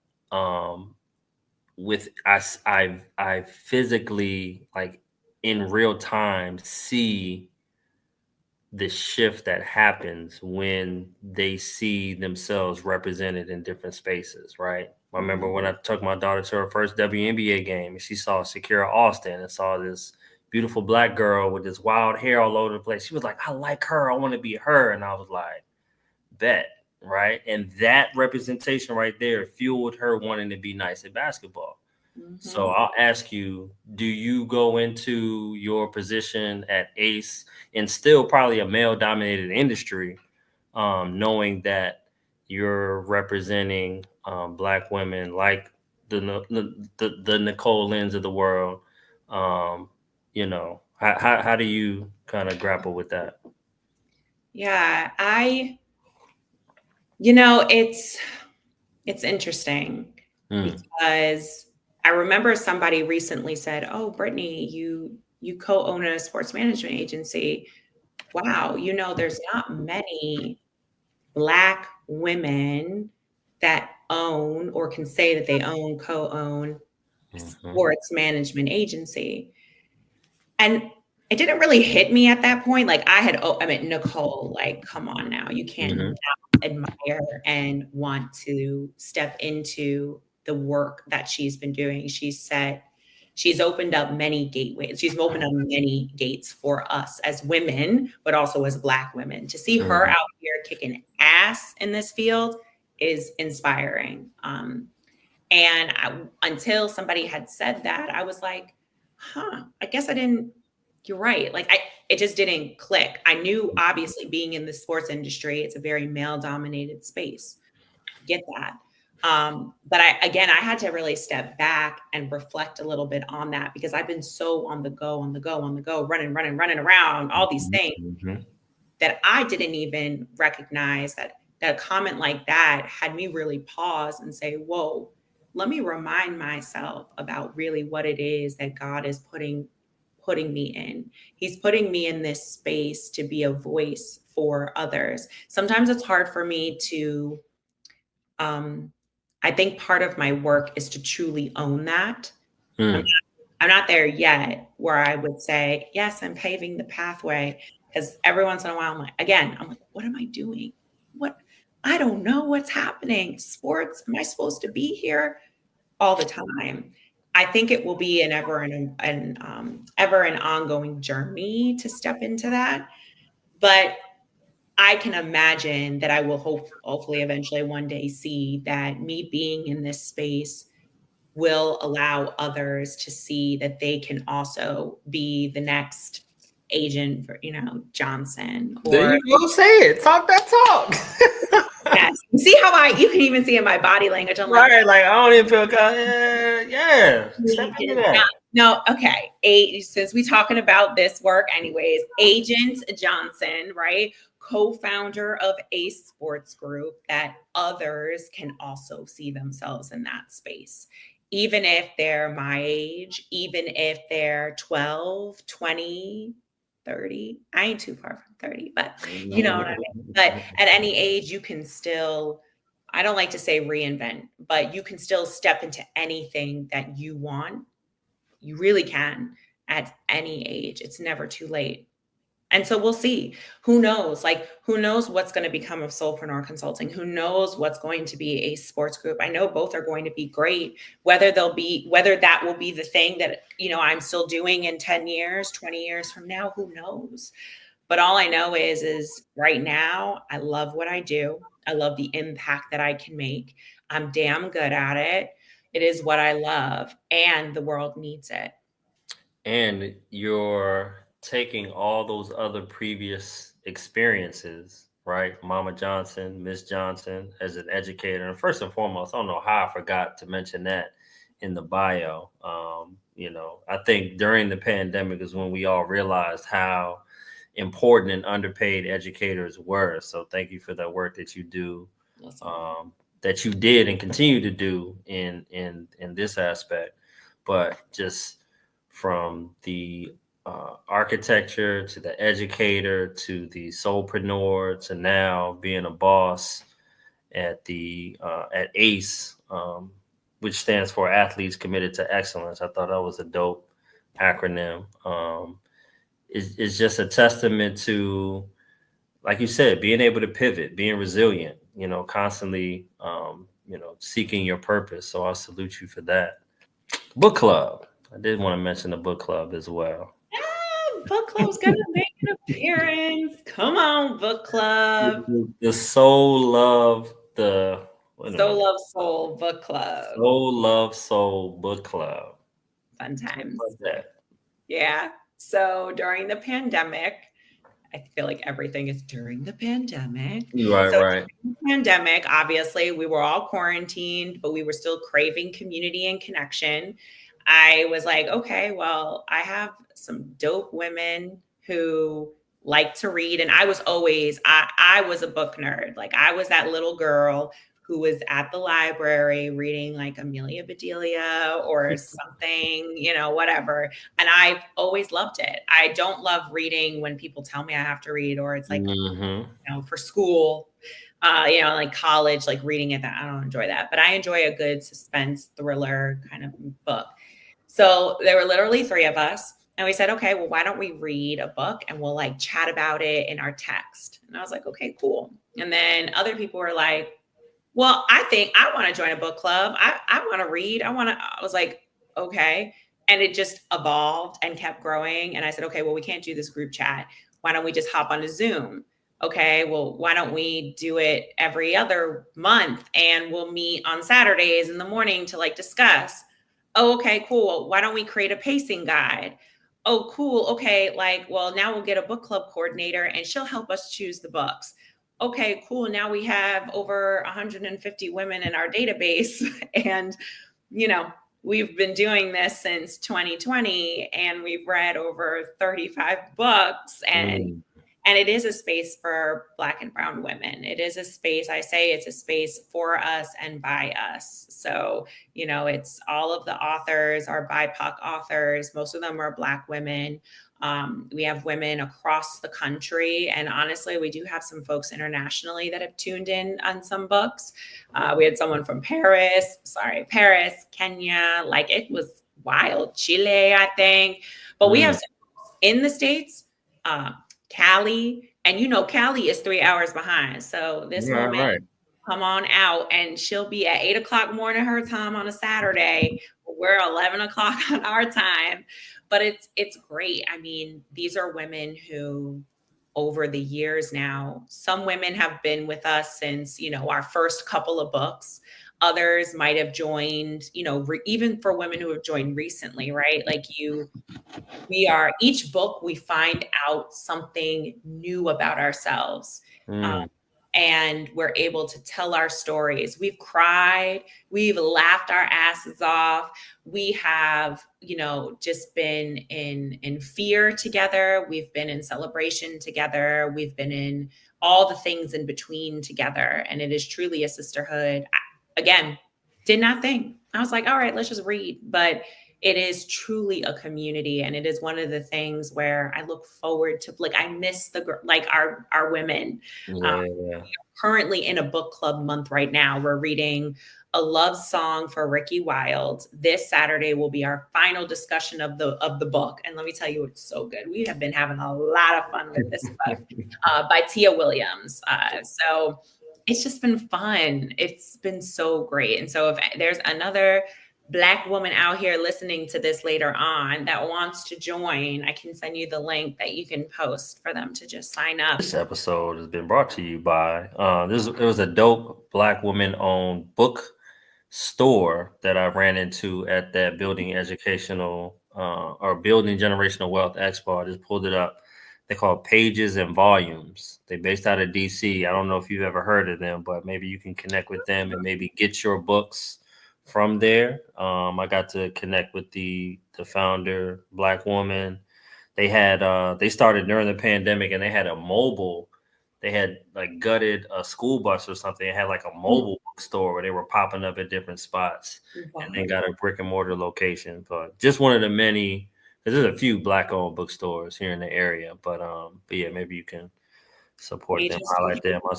with I physically, like, in real time, see the shift that happens when they see themselves represented in different spaces, right? I remember when I took my daughter to her first WNBA game and she saw Shakira Austin and saw this beautiful black girl with this wild hair all over the place. She was like, I like her. I want to be her. And I was like, bet, right? And that representation right there fueled her wanting to be nice at basketball. So Mhm. I'll ask you, do you go into your position at Ace, and still probably a male dominated industry, knowing that you're representing black women like the Nicole Lynn's of the world? How do you kind of grapple with that? Yeah, it's interesting, Mm, because I remember somebody recently said, "Oh, Brittany, you co-own a sports management agency. Wow, there's not many Black women that own or can say that they co-own a mhm, sports management agency." And it didn't really hit me at that point. Like, Nicole, like, come on now. You can't mhm, not admire and want to step into the work that she's been doing. She's opened up many gateways. She's opened up many gates for us as women, but also as Black women. To see her mhm, out here kicking ass in this field is inspiring. Until somebody had said that, I was like, huh, I guess I didn't, you're right. Like, it just didn't click. I knew, obviously, being in the sports industry, it's a very male dominated space. get that. But I had to really step back and reflect a little bit on that, because I've been so on the go, running, running around, all these things, Mm-hmm. that I didn't even recognize that a comment like that had me really pause and say, whoa, let me remind myself about really what it is that God is putting me in. He's putting me in this space to be a voice for others. Sometimes it's hard for me to, I think part of my work is to truly own that. I'm Mm. I'm not there yet where I would say, yes, I'm paving the pathway. Because every once in a while, I'm like, what am I doing? What? I don't know what's happening. Sports, am I supposed to be here all the time? I think it will be ever an ongoing journey to step into that. But I can imagine that I will hopefully eventually one day see that me being in this space will allow others to see that they can also be the next agent for, Johnson, There or you go. Say it. Talk that talk. yes. See how you can even see in my body language. I'm like, Right. Like, I don't even feel yeah. Step into Agent that. no, okay. Since we talking about this work anyways, Agent Johnson, right? Co-founder of a sports group that others can also see themselves in that space. Even if they're my age, even if they're 12, 20, 30. I ain't too far from 30, but you know what I mean? But at any age, you can still, I don't like to say reinvent, but you can still step into anything that you want. You really can at any age. It's never too late. And so we'll see. Who knows? Like, who knows what's going to become of Soulpreneur Consulting? Who knows what's going to be a sports group? I know both are going to be great. Whether that will be the thing that, I'm still doing in 10 years, 20 years from now, who knows? But all I know is right now, I love what I do. I love the impact that I can make. I'm damn good at it. It is what I love, and the world needs it. And you're taking all those other previous experiences, right? Mama Johnson, Miss Johnson, as an educator. And first and foremost, I don't know how I forgot to mention that in the bio. I think during the pandemic is when we all realized how important and underpaid educators were. So thank you for that work that you do, that you did and continue to do in this aspect. But just from the architecture to the educator to the soulpreneur to now being a boss at ACE, which stands for Athletes Committed to Excellence. I thought that was a dope acronym. It's just a testament to, like you said, being able to pivot, being resilient, constantly, seeking your purpose. So I salute you for that. Book club. I did want to mention the book club as well. Book club's gonna make an appearance. Come on, book club. The Soul Love, wait a minute. Soul book club. Soul Love Soul Book Club. Fun Talk times. about that. Yeah. So during the pandemic, I feel like everything is during the pandemic. Right, So right. during the pandemic, obviously, we were all quarantined, but we were still craving community and connection. I was like, okay, well, I have some dope women who like to read. And I was a book nerd. Like, I was that little girl who was at the library reading like Amelia Bedelia or something, whatever. And I've always loved it. I don't love reading when people tell me I have to read, or it's like, Mm-hmm. for school, like college, like reading it. That I don't enjoy that, but I enjoy a good suspense thriller kind of book. So there were literally three of us. And we said, okay, well, why don't we read a book and we'll like chat about it in our text? And I was like, okay, cool. And then other people were like, well, I think I want to join a book club. I want to read. I was like, okay. And it just evolved and kept growing. And I said, okay, well, we can't do this group chat. Why don't we just hop onto Zoom? Okay, well, why don't we do it every other month and we'll meet on Saturdays in the morning to like discuss? Oh, okay, cool. Why don't we create a pacing guide? Oh, cool. Okay, like, well, now we'll get a book club coordinator and she'll help us choose the books. okay, cool. Now we have over 150 women in our database. And, you know, we've been doing this since 2020 and we've read over 35 books, Mm. and it is a space for Black and brown women. It is a space, I say it's a space for us and by us. So, you know, it's all of the authors are BIPOC authors. Most of them are Black women. We have women across the country. And honestly, we do have some folks internationally that have tuned in on some books. We had someone from Paris, Kenya, like it was wild, Chile, I think. But we have Mm. some in the States, uh, Cali, and you know, Cali is 3 hours behind. So this Right, woman right. come on out and she'll be at 8 o'clock morning her time on a Saturday. We're 11 o'clock on our time. But it's great. I mean, these are women who over the years now, some women have been with us since, you know, our first couple of books. Others might have joined, you know, even for women who have joined recently, right? Like we are each book we find out something new about ourselves, Mm. and we're able to tell our stories. We've cried, we've laughed our asses off, we have, you know, just been in fear together, we've been in celebration together, we've been in all the things in between together, and it is truly a sisterhood. Again, did not think, I was like, all right, let's just read. But it is truly a community, and it is one of the things where I look forward to, like I miss like our women. um, Yeah, yeah. Currently in a book club month right now. We're reading a love song for Ricky Wilde. This Saturday will be our final discussion of the book, and let me tell you, it's so good. We have been having a lot of fun with this book, by Tia Williams. So it's just been fun. It's been so great. And so if there's another Black woman out here listening to this later on that wants to join, I can send you the link that you can post for them to just sign up. This episode has been brought to you by this. It was a dope Black woman owned book store that I ran into at that building educational or building generational wealth expo. I just pulled it up. They call it Pages and Volumes. They based out of DC. I don't know if you've ever heard of them, but maybe you can connect with them and maybe get your books from there. I got to connect with the founder, Black woman. They started during the pandemic and they had a mobile. They had like gutted a school bus or something. They had like a mobile bookstore where they were popping up at different spots, and then Wow. got a brick and mortar location. But just one of the many. 'Cause there's a few Black owned bookstores here in the area. But yeah, maybe you can support them. Pages. Highlight them. I'll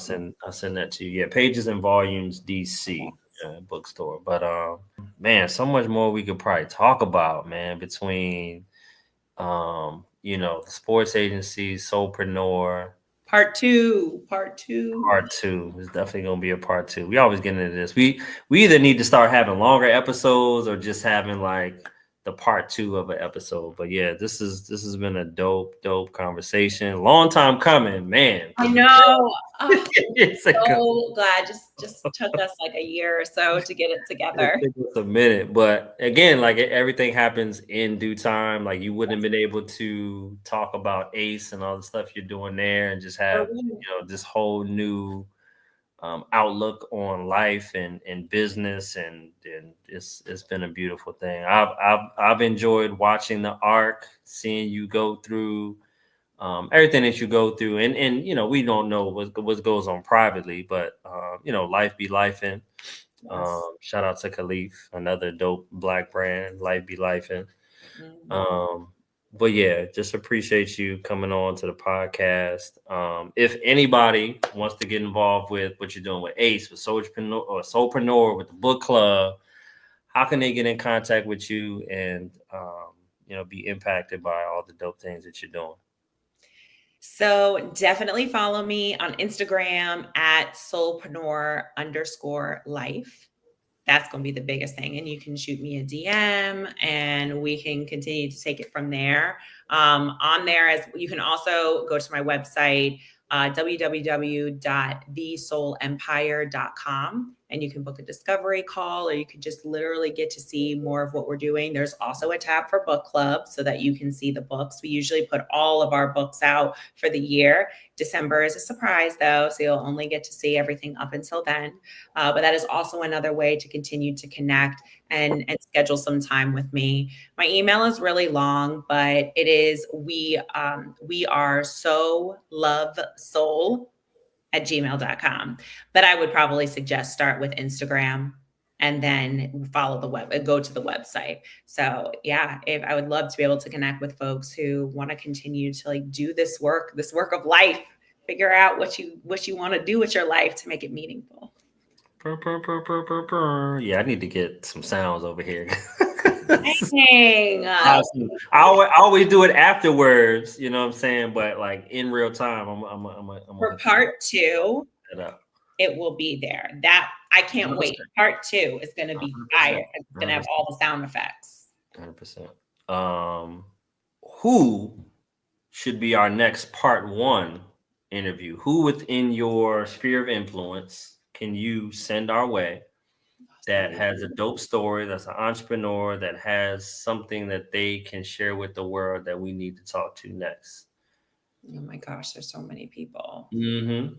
send that to you. Yeah, Pages and Volumes DC bookstore. But man, so much more we could probably talk about, man, between the sports agency, Soulpreneur. Part two. Part two is definitely gonna be a part two. We always get into this. We either need to start having longer episodes or just having like the part two of an episode. But yeah, this has been a dope conversation. Long time coming, man. I know. Oh, It's a so glad. Just took us like a year or so to get it It together. took us a minute, but again, like everything happens in due time. Like you wouldn't have been able to talk about Ace and all the stuff you're doing there, and just have this whole new outlook on life and business, and it's been a beautiful thing. I've enjoyed watching the arc, seeing you go through everything that you go through, and we don't know what goes on privately, but life be life. Yes. Shout out to Khalif, another dope Black brand, Life Be Life. Mhm. Um, but yeah, just appreciate you coming on to the podcast. If anybody wants to get involved with what you're doing with Ace, with Soulpreneur, with the book club, how can they get in contact with you and be impacted by all the dope things that you're doing? So definitely follow me on Instagram at soulpreneur_life. That's going to be the biggest thing. And you can shoot me a DM and we can continue to take it from there. On there, as you can also go to my website, www.thesoulemempire.com, and you can book a discovery call, or you could just literally get to see more of what we're doing. There's also a tab for book club so that you can see the books. We usually put all of our books out for the year. December is a surprise though, so you'll only get to see everything up until then. But that is also another way to continue to connect and schedule some time with me. My email is really long, but it is we are so love soul at gmail.com. But I would probably suggest start with Instagram and then follow the web, go to the website. So yeah, if I would love to be able to connect with folks who want to continue to like do this work of life, figure out what you want to do with your life to make it meaningful. Purr, purr, purr, purr, purr, purr. Yeah, I need to get some sounds over here. Dang. Awesome. I always do it afterwards, you know what I'm saying? But like in real time, I'm for part 2, up. it will be there. That I can't 100%. wait. Part 2 is going to be 100%. fire. It's going to have all the sound effects. 100%. Who should be our next part 1 interview? Who within your sphere of influence can you send our way that has a dope story, that's an entrepreneur, that has something that they can share with the world that we need to talk to next? Oh my gosh, there's so many people. Mm-hmm.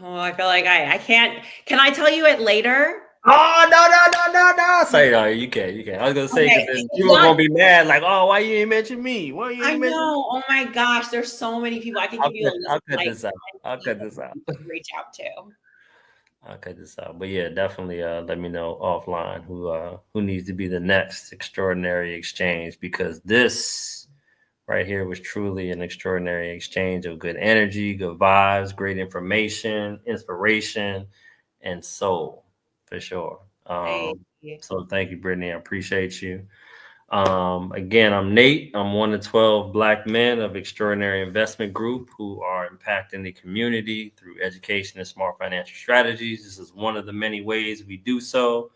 Oh, I feel like I can't. Can I tell you it later? Oh, no. Say no, you can. I was gonna say, because people are gonna be mad, like, oh, why you ain't mention me? Why you ain't mention me? Oh my gosh, there's so many people. I can give you a list. I'll cut this out. I'll cut this out. Reach out to. I'll cut this out. But yeah, definitely let me know offline who needs to be the next extraordinary exchange, because this right here was truly an extraordinary exchange of good energy, good vibes, great information, inspiration, and soul, for sure. So thank you, Brittany. I appreciate you. Again, I'm Nate. I'm one of 12 Black men of Extraordinary Investment Group who are impacting the community through education and smart financial strategies. This is one of the many ways we do so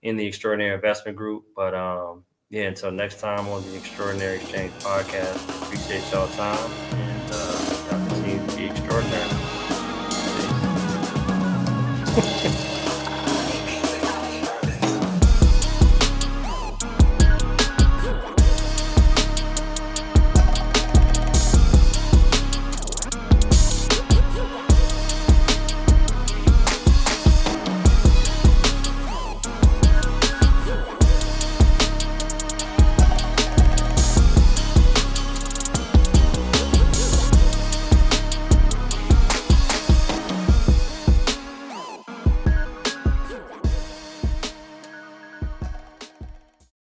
in the Extraordinary Investment Group. But yeah, until next time on the Extraordinary Exchange podcast, appreciate y'all time, and y'all continue to be extraordinary.